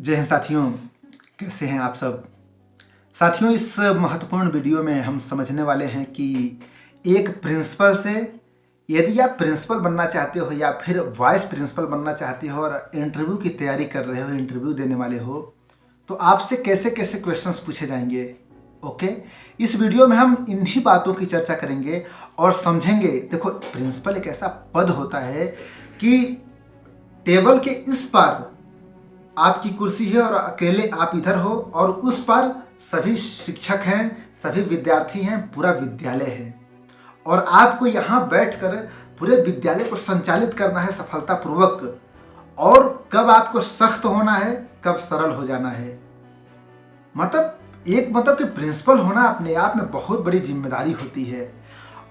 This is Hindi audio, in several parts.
जय हिंद साथियों, कैसे हैं आप सब। साथियों, इस महत्वपूर्ण वीडियो में हम समझने वाले हैं कि एक प्रिंसिपल से यदि आप प्रिंसिपल बनना चाहते हो या फिर वाइस प्रिंसिपल बनना चाहते हो और इंटरव्यू की तैयारी कर रहे हो, इंटरव्यू देने वाले हो, तो आपसे कैसे कैसे क्वेश्चंस पूछे जाएंगे। ओके, इस वीडियो में हम इन्हीं बातों की चर्चा करेंगे और समझेंगे। देखो, प्रिंसिपल एक ऐसा पद होता है कि टेबल के इस पार आपकी कुर्सी है और अकेले आप इधर हो और उस पर सभी शिक्षक हैं, सभी विद्यार्थी हैं, पूरा विद्यालय है और आपको यहाँ बैठकर पूरे विद्यालय को संचालित करना है सफलतापूर्वक। और कब आपको सख्त होना है, कब सरल हो जाना है। मतलब कि प्रिंसिपल होना अपने आप में बहुत बड़ी जिम्मेदारी होती है।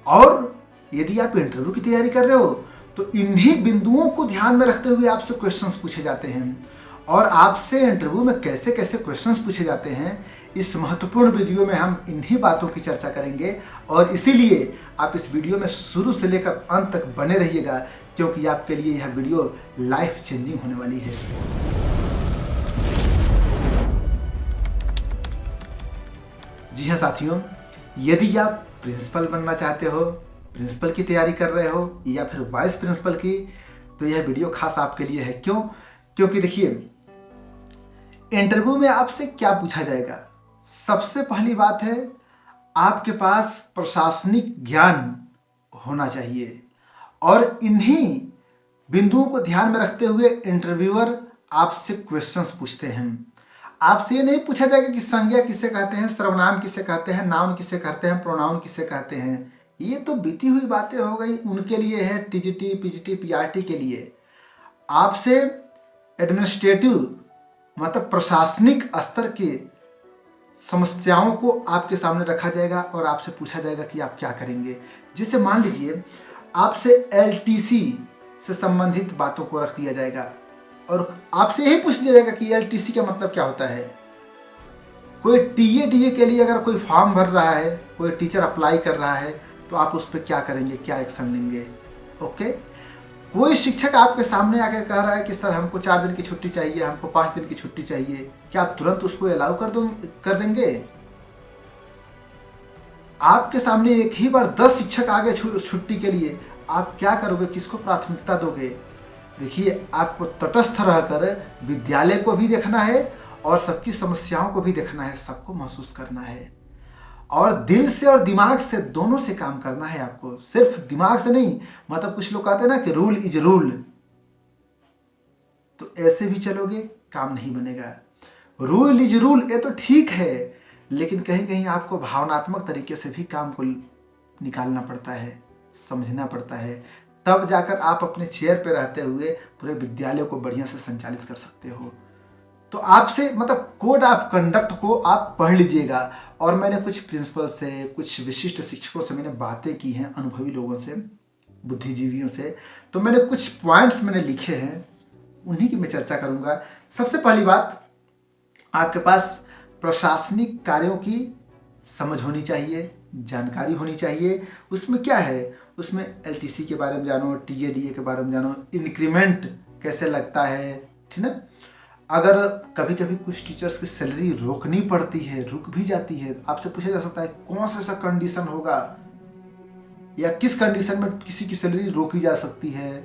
और यदि आप इंटरव्यू की तैयारी कर रहे हो तो इन्हीं बिंदुओं को ध्यान में रखते हुए आपसे क्वेश्चंस पूछे जाते हैं। और आपसे इंटरव्यू में कैसे कैसे क्वेश्चंस पूछे जाते हैं, इस महत्वपूर्ण वीडियो में हम इन्हीं बातों की चर्चा करेंगे। और इसीलिए आप इस वीडियो में शुरू से लेकर अंत तक बने रहिएगा, क्योंकि आपके लिए यह वीडियो लाइफ चेंजिंग होने वाली है। जी हाँ साथियों, यदि आप प्रिंसिपल बनना चाहते हो, प्रिंसिपल की तैयारी कर रहे हो या फिर वाइस प्रिंसिपल की, तो यह वीडियो खास आपके लिए है। क्यों? क्योंकि देखिए, इंटरव्यू में आपसे क्या पूछा जाएगा। सबसे पहली बात है, आपके पास प्रशासनिक ज्ञान होना चाहिए। और इन्हीं बिंदुओं को ध्यान में रखते हुए इंटरव्यूअर आपसे क्वेश्चंस पूछते हैं। आपसे ये नहीं पूछा जाएगा कि संज्ञा किसे कहते हैं, सर्वनाम किसे कहते हैं, नाउन किसे कहते हैं, प्रोनाउन किसे कहते हैं। ये तो बीती हुई बातें हो गई, उनके लिए है, टीजीटी, पीजीटी, पीआरटी के लिए। आपसे एडमिनिस्ट्रेटिव मतलब प्रशासनिक स्तर की समस्याओं को आपके सामने रखा जाएगा और आपसे पूछा जाएगा कि आप क्या करेंगे। जैसे मान लीजिए आपसे एलटीसी से संबंधित बातों को रख दिया जाएगा और आपसे यही पूछ दिया जाएगा कि एलटीसी का मतलब क्या होता है। कोई टीए के लिए अगर कोई फॉर्म भर रहा है, कोई टीचर अप्लाई कर रहा है, तो आप उस पर क्या करेंगे, क्या एक्शन लेंगे। ओके, कोई शिक्षक आपके सामने आकर कह रहा है कि सर हमको 4 दिन की छुट्टी चाहिए, हमको 5 दिन की छुट्टी चाहिए, क्या आप तुरंत उसको अलाउ कर देंगे। आपके सामने एक ही बार 10 शिक्षक आ गए छुट्टी के लिए, आप क्या करोगे, किसको प्राथमिकता दोगे। देखिए, आपको तटस्थ रहकर विद्यालय को भी देखना है और सबकी समस्याओं को भी देखना है, सबको महसूस करना है और दिल से और दिमाग से दोनों से काम करना है आपको, सिर्फ दिमाग से नहीं। मतलब कुछ लोग कहते हैं ना कि रूल इज रूल, तो ऐसे भी चलोगे काम नहीं बनेगा। रूल इज रूल ये तो ठीक है, लेकिन कहीं कहीं आपको भावनात्मक तरीके से भी काम को निकालना पड़ता है, समझना पड़ता है, तब जाकर आप अपने चेयर पे रहते हुए पूरे विद्यालय को बढ़िया से संचालित कर सकते हो। तो आपसे कोड ऑफ कंडक्ट को आप पढ़ लीजिएगा। और मैंने कुछ प्रिंसिपल से, कुछ विशिष्ट शिक्षकों से मैंने बातें की हैं, अनुभवी लोगों से, बुद्धिजीवियों से, तो मैंने कुछ पॉइंट्स मैंने लिखे हैं, उन्हीं की मैं चर्चा करूंगा। सबसे पहली बात, आपके पास प्रशासनिक कार्यों की समझ होनी चाहिए, जानकारी होनी चाहिए। उसमें क्या है, उसमें एलटीसी के बारे में जानो, टीए के बारे में जानो, इंक्रीमेंट कैसे लगता है, ठीक है। अगर कभी कभी कुछ टीचर्स की सैलरी रोकनी पड़ती है, रुक भी जाती है, आपसे पूछा जा सकता है कौन सा ऐसा कंडीशन होगा या किस कंडीशन में किसी की सैलरी रोकी जा सकती है,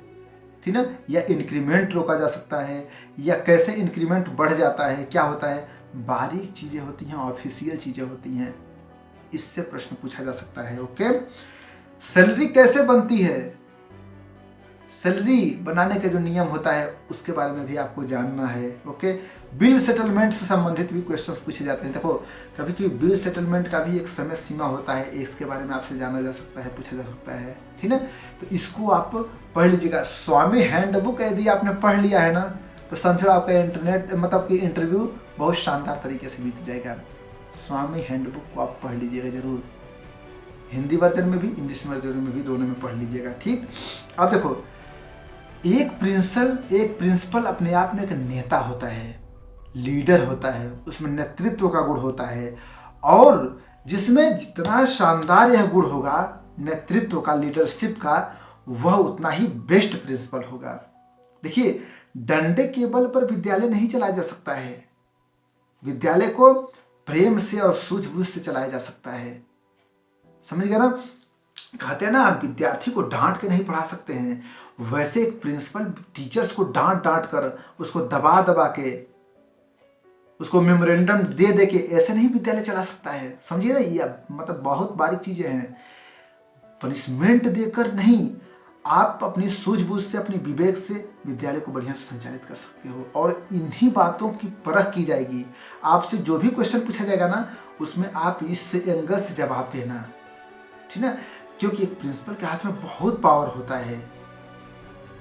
ठीक है, या इंक्रीमेंट रोका जा सकता है, या कैसे इंक्रीमेंट बढ़ जाता है, क्या होता है। बारीक चीज़ें होती हैं, ऑफिशियल चीज़ें होती हैं, इससे प्रश्न पूछा जा सकता है। ओके, सैलरी कैसे बनती है, सैलरी बनाने का जो नियम होता है उसके बारे में भी आपको जानना है। ओके, बिल सेटलमेंट से संबंधित भी क्वेश्चंस पूछे जाते हैं। देखो, कभी कभी बिल सेटलमेंट का भी एक समय सीमा होता है, इसके बारे में आपसे जाना जा सकता है, पूछा जा सकता है, ठीक है। तो इसको आप पढ़ लीजिएगा। स्वामी हैंडबुक यदि आपने पढ़ लिया है ना, तो समझो आपका इंटरव्यू बहुत शानदार तरीके से बीत जाएगा। स्वामी हैंडबुक को आप पढ़ लीजिएगा जरूर, हिंदी वर्जन में भी, इंग्लिश वर्जन में भी, दोनों में पढ़ लीजिएगा। ठीक, अब देखो, एक प्रिंसिपल अपने आप में एक नेता होता है, लीडर होता है, उसमें नेतृत्व का गुण होता है। और जिसमें जितना शानदार यह गुण होगा नेतृत्व का, लीडरशिप का, वह उतना ही बेस्ट प्रिंसिपल होगा। देखिए, डंडे के बल पर विद्यालय नहीं चलाया जा सकता है। विद्यालय को प्रेम से और सूझबूझ से चलाया जा सकता है। समझ गए ना? कहते हैं ना, आप विद्यार्थी को डांट के नहीं पढ़ा सकते हैं, वैसे एक प्रिंसिपल टीचर्स को डांट डांट कर, उसको दबा दबा के, उसको मेमोरेंडम दे दे के ऐसे नहीं विद्यालय चला सकता है। समझिए ना, ये मतलब बहुत बारीक चीजें हैं। पनिशमेंट देकर नहीं, आप अपनी सूझबूझ से, अपनी विवेक से विद्यालय को बढ़िया से संचालित कर सकते हो। और इन्हीं बातों की परख की जाएगी। आपसे जो भी क्वेश्चन पूछा जाएगा ना, उसमें आप इस एंगल से जवाब देना, ठीक है? क्योंकि एक प्रिंसिपल के हाथ में बहुत पावर होता है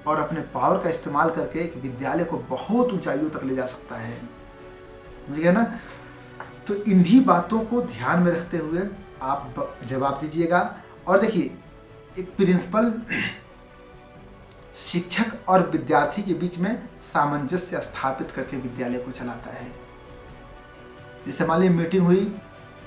और अपने पावर का इस्तेमाल करके एक विद्यालय को बहुत ऊंचाइयों तक ले जा सकता है। समझ गए ना? तो इन्हीं बातों को ध्यान में रखते हुए आप जवाब दीजिएगा। और देखिए, एक प्रिंसिपल शिक्षक और विद्यार्थी के बीच में सामंजस्य स्थापित करके विद्यालय को चलाता है। जैसे मान लीजिए मीटिंग हुई,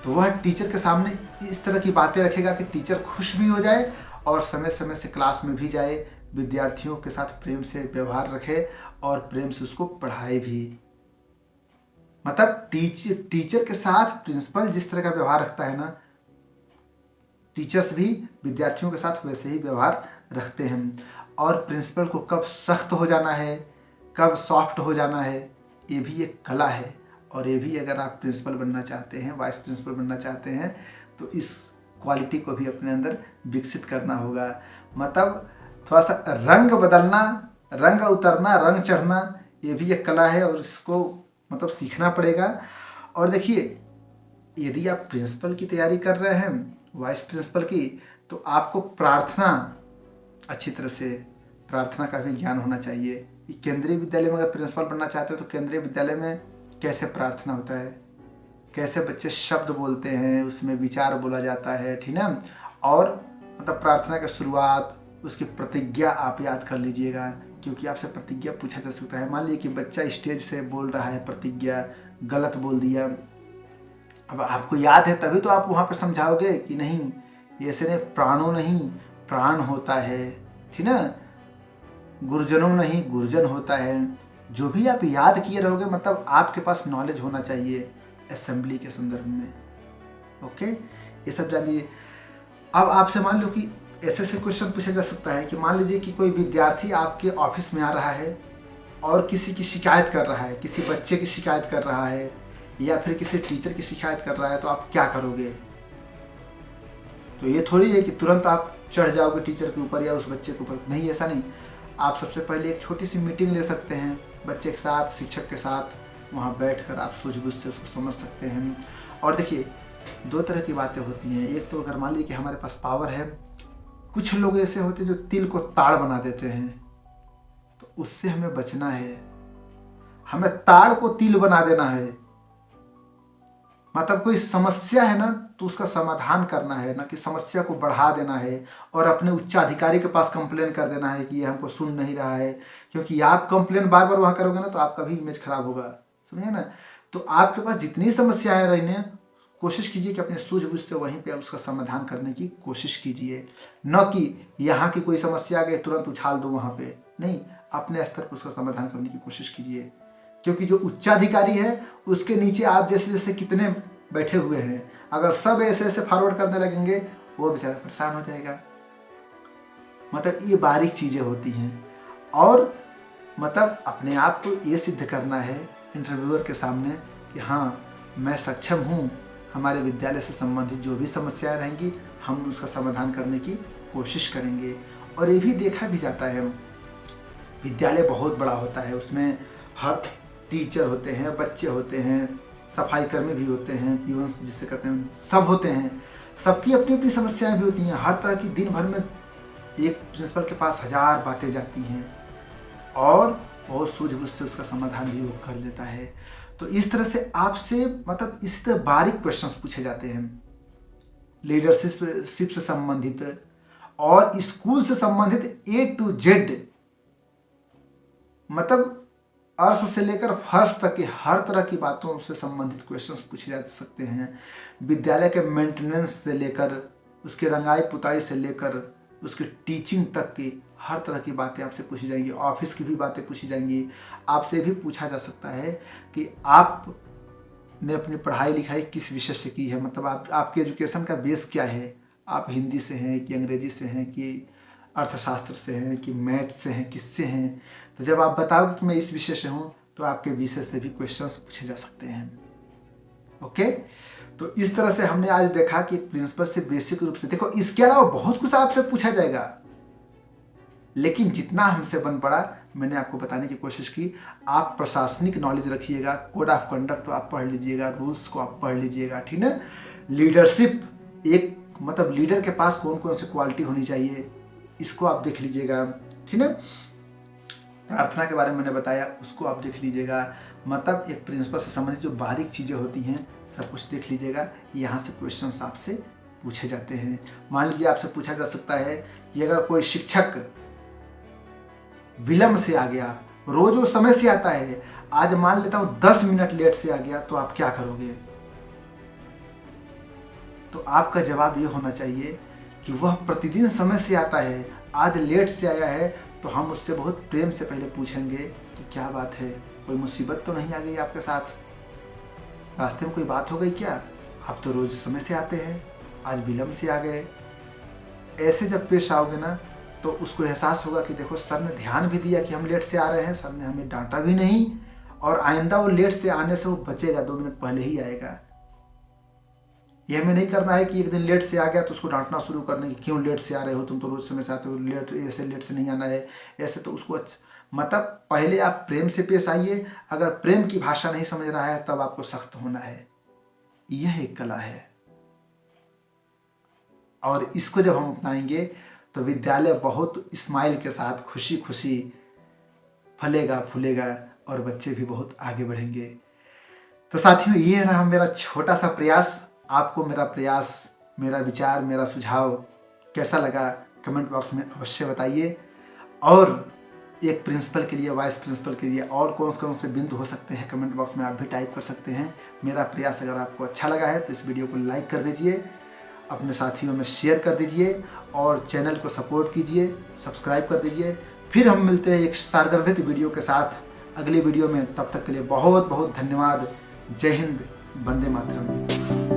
तो वह टीचर के सामने इस तरह की बातें रखेगा कि टीचर खुश भी हो जाए और समय समय से क्लास में भी जाए, विद्यार्थियों के साथ प्रेम से व्यवहार रखे और प्रेम से उसको पढ़ाए भी। मतलब टीचर के साथ प्रिंसिपल जिस तरह का व्यवहार रखता है ना, टीचर्स भी विद्यार्थियों के साथ वैसे ही व्यवहार रखते हैं। और प्रिंसिपल को कब सख्त हो जाना है, कब सॉफ्ट हो जाना है, ये भी एक कला है। और ये भी अगर आप प्रिंसिपल बनना चाहते हैं, वाइस प्रिंसिपल बनना चाहते हैं, तो इस क्वालिटी को भी अपने अंदर विकसित करना होगा। मतलब थोड़ा सा रंग बदलना, रंग उतरना, रंग चढ़ना, ये भी एक कला है और इसको मतलब सीखना पड़ेगा। और देखिए, यदि आप प्रिंसिपल की तैयारी कर रहे हैं, वाइस प्रिंसिपल की, तो आपको प्रार्थना अच्छी तरह से, प्रार्थना का भी ज्ञान होना चाहिए। केंद्रीय विद्यालय में अगर प्रिंसिपल बनना चाहते हो तो केंद्रीय विद्यालय में कैसे प्रार्थना होता है, कैसे बच्चे शब्द बोलते हैं, उसमें विचार बोला जाता है, ठीक है? और मतलब प्रार्थना की शुरुआत, उसकी प्रतिज्ञा आप याद कर लीजिएगा, क्योंकि आपसे प्रतिज्ञा पूछा जा सकता है। मान लीजिए कि बच्चा स्टेज से बोल रहा है, प्रतिज्ञा गलत बोल दिया, अब आपको याद है तभी तो आप वहाँ पे समझाओगे कि नहीं, ऐसे नहीं, प्राणों नहीं प्राण होता है, ठीक ना? गुरुजनों नहीं गुरुजन होता है। जो भी आप याद किए रहोगे, मतलब आपके पास नॉलेज होना चाहिए असेंबली के संदर्भ में। ओके, ये सब जानिए। अब आपसे मान लो कि ऐसे क्वेश्चन पूछा जा सकता है कि मान लीजिए कि कोई विद्यार्थी आपके ऑफिस में आ रहा है और किसी की शिकायत कर रहा है, किसी बच्चे की शिकायत कर रहा है या फिर किसी टीचर की शिकायत कर रहा है, तो आप क्या करोगे? तो ये थोड़ी है कि तुरंत आप चढ़ जाओगे टीचर के ऊपर या उस बच्चे के ऊपर, नहीं, ऐसा नहीं। आप सबसे पहले एक छोटी सी मीटिंग ले सकते हैं बच्चे के साथ, शिक्षक के साथ, वहाँ बैठकर आप सूझबूझ से उसको समझ सकते हैं। और देखिए, दो तरह की बातें होती हैं। एक तो अगर मान लीजिए कि हमारे पास पावर है, कुछ लोग ऐसे होते हैं जो तिल को ताड़ बना देते हैं, तो उससे हमें बचना है। हमें ताड़ को तिल बना देना है। मतलब कोई समस्या है ना, तो उसका समाधान करना है, ना कि समस्या को बढ़ा देना है और अपने उच्चाधिकारी के पास कंप्लेन कर देना है कि ये हमको सुन नहीं रहा है। क्योंकि आप कंप्लेन बार बार वहाँ करोगे ना, तो आपका भी इमेज खराब होगा। समझे ना? तो आपके पास जितनी समस्याएं रही, कोशिश कीजिए कि अपने सूझबूझ से वहीं पे उसका समाधान करने की कोशिश कीजिए, न कि यहाँ की कोई समस्या आ गई तुरंत उछाल दो वहाँ पे। नहीं, अपने स्तर पर उसका समाधान करने की कोशिश कीजिए। क्योंकि जो उच्चाधिकारी है, उसके नीचे आप जैसे जैसे कितने बैठे हुए हैं, अगर सब ऐसे ऐसे फॉरवर्ड करने लगेंगे, वो बेचारा परेशान हो जाएगा। मतलब ये बारीक चीज़ें होती हैं। और मतलब अपने आप को ये सिद्ध करना है इंटरव्यूअर के सामने कि हाँ, मैं सक्षम हूँ। हमारे विद्यालय से संबंधित जो भी समस्याएं रहेंगी, हम उसका समाधान करने की कोशिश करेंगे। और ये भी देखा भी जाता है, विद्यालय बहुत बड़ा होता है, उसमें हर टीचर होते हैं, बच्चे होते हैं, सफाई कर्मी भी होते हैं, पीवन्स जिससे कहते हैं, सब होते हैं। सबकी अपनी अपनी समस्याएं भी होती हैं। हर तरह की, दिन भर में एक प्रिंसिपल के पास 1000 बातें जाती हैं और बहुत सूझबूझ से उसका समाधान भी वो कर लेता है। तो इस तरह से आपसे मतलब इस तरह बारीक क्वेश्चंस पूछे जाते हैं, लीडरशिप से संबंधित और स्कूल से संबंधित A to Z, मतलब अर्श से लेकर फर्श तक की हर तरह की बातों से संबंधित क्वेश्चंस पूछे जा सकते हैं। विद्यालय के मेंटेनेंस से लेकर, उसके रंगाई पुताई से लेकर, उसकी टीचिंग तक की हर तरह की बातें आपसे पूछी जाएंगी, ऑफिस की भी बातें पूछी जाएंगी। आपसे भी पूछा जा सकता है कि आपने अपनी पढ़ाई लिखाई किस विषय से की है, मतलब आपके एजुकेशन का बेस क्या है, आप हिंदी से हैं कि अंग्रेजी से हैं कि अर्थशास्त्र से हैं कि मैथ से हैं, किससे हैं। तो जब आप बताओगे कि मैं इस विषय से हूँ तो आपके विषय से भी क्वेश्चंस पूछे जा सकते हैं। ओके, तो इस तरह से हमने आज देखा कि प्रिंसिपल से बेसिक रूप से देखो, इसके अलावा बहुत कुछ आपसे पूछा जाएगा, लेकिन जितना हमसे बन पड़ा मैंने आपको बताने की कोशिश की। आप प्रशासनिक नॉलेज रखिएगा, कोड ऑफ कंडक्ट आप पढ़ लीजिएगा, रूल्स को आप पढ़ लीजिएगा, ठीक है। लीडरशिप, एक मतलब लीडर के पास कौन कौन सी क्वालिटी होनी चाहिए इसको आप देख लीजिएगा, ठीक है। प्रार्थना के बारे में मैंने बताया, उसको आप देख लीजिएगा। मतलब एक प्रिंसिपल से संबंधित जो बारीक चीज़ें होती हैं सब कुछ देख लीजिएगा। यहाँ से क्वेश्चंस आपसे पूछे जाते हैं। मान लीजिए आपसे पूछा जा सकता है कि अगर कोई शिक्षक विलंब से आ गया, रोज वो समय से आता है, आज मान लेता हूँ 10 मिनट लेट से आ गया, तो आप क्या करोगे? तो आपका जवाब ये होना चाहिए कि वह प्रतिदिन समय से आता है, आज लेट से आया है, तो हम उससे बहुत प्रेम से पहले पूछेंगे कि क्या बात है, कोई मुसीबत तो नहीं आ गई आपके साथ, रास्ते में कोई बात हो गई क्या? आप तो रोज समय से आते हैं, आज विलम्ब से आ गए। ऐसे जब पेश आओगे ना तो उसको एहसास होगा कि देखो सर ने ध्यान भी दिया कि हम लेट से आ रहे हैं, सर ने हमें डांटा भी नहीं, और आइंदा वो लेट से आने से वो बचेगा, 2 मिनट पहले ही आएगा। ये हमें नहीं करना है कि एक दिन लेट से आ गया तो उसको डांटना शुरू करने की, क्यों लेट से आ रहे हो, तुम तो रोज समय से आते हो, लेट से नहीं आना है, ऐसे। तो उसको मतलब पहले आप प्रेम से पेश आइए। अगर प्रेम की भाषा नहीं समझ रहा है तब आपको सख्त होना है। यह एक कला है, और इसको जब हम अपनाएंगे तो विद्यालय बहुत स्माइल के साथ खुशी खुशी फलेगा फूलेगा, और बच्चे भी बहुत आगे बढ़ेंगे। तो साथियों, ये रहा मेरा छोटा सा प्रयास। आपको मेरा प्रयास, मेरा विचार, मेरा सुझाव कैसा लगा कमेंट बॉक्स में अवश्य बताइए। और एक प्रिंसिपल के लिए, वाइस प्रिंसिपल के लिए और कौन से बिंदु हो सकते हैं कमेंट बॉक्स में आप भी टाइप कर सकते हैं। मेरा प्रयास अगर आपको अच्छा लगा है तो इस वीडियो को लाइक कर दीजिए, अपने साथियों में शेयर कर दीजिए, और चैनल को सपोर्ट कीजिए, सब्सक्राइब कर दीजिए। फिर हम मिलते हैं एक सारगर्भित वीडियो के साथ अगली वीडियो में। तब तक के लिए बहुत बहुत धन्यवाद। जय हिंद, वंदे मातरम।